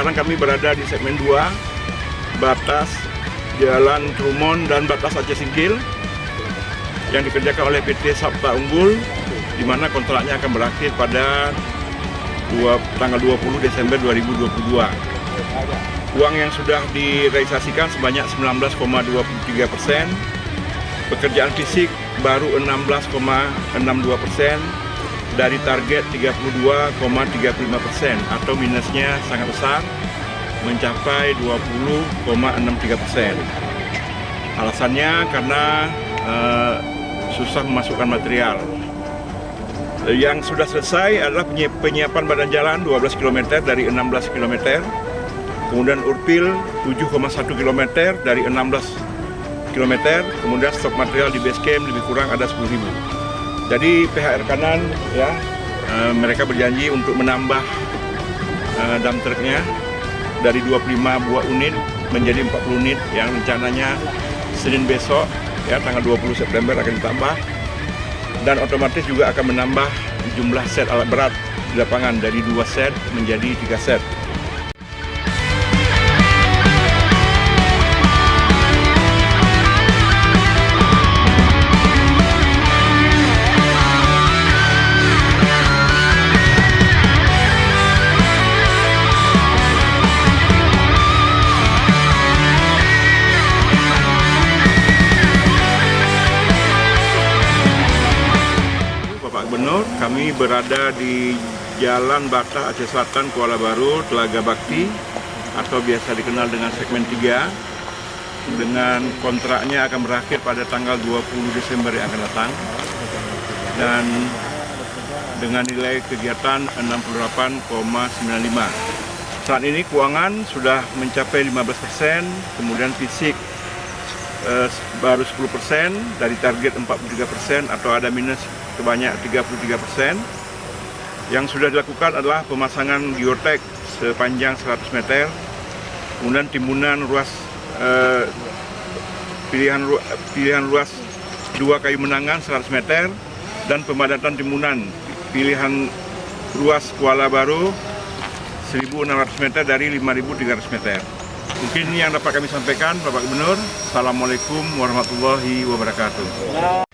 sekarang kami berada di segmen 2, batas Jalan Trumon dan batas Aceh Singkil yang dikerjakan oleh PT Sabta Unggul, di mana kontraknya akan berakhir pada tanggal 20 Desember 2022. Uang yang sudah direalisasikan sebanyak 19,23%, pekerjaan fisik baru 16,62% dari target 32,35%, atau minusnya sangat besar, mencapai 20,63%. Alasannya karena susah memasukkan material. Yang sudah selesai adalah penyiapan badan jalan 12 km dari 16 km, kemudian urpil 7,1 km dari 16 km, kemudian stok material di base camp lebih kurang ada 10.000. Jadi pihak rekanan ya, mereka berjanji untuk menambah dump truknya dari 25 buah unit menjadi 40 unit yang rencananya Senin besok ya, tanggal 20 September akan ditambah, dan otomatis juga akan menambah jumlah set alat berat di lapangan dari 2 set menjadi 3 set. Gubernur, kami berada di Jalan Batas Aceh Selatan, Kuala Baru, Telaga Bakti, atau biasa dikenal dengan segmen 3, dengan kontraknya akan berakhir pada tanggal 20 Desember yang akan datang, dan dengan nilai kegiatan 68,95. Saat ini keuangan sudah mencapai 15%, kemudian fisik baru 10% dari target 43%, atau ada minus sebanyak 33%. Yang sudah dilakukan adalah pemasangan geotek sepanjang 100 meter, kemudian timbunan ruas pilihan ruas 2 kayu menangan 100 meter, dan pemadatan timbunan pilihan ruas Kuala Baru 1.600 meter dari 5.300 meter. Mungkin ini yang dapat kami sampaikan, Bapak Gubernur. Assalamualaikum warahmatullahi wabarakatuh.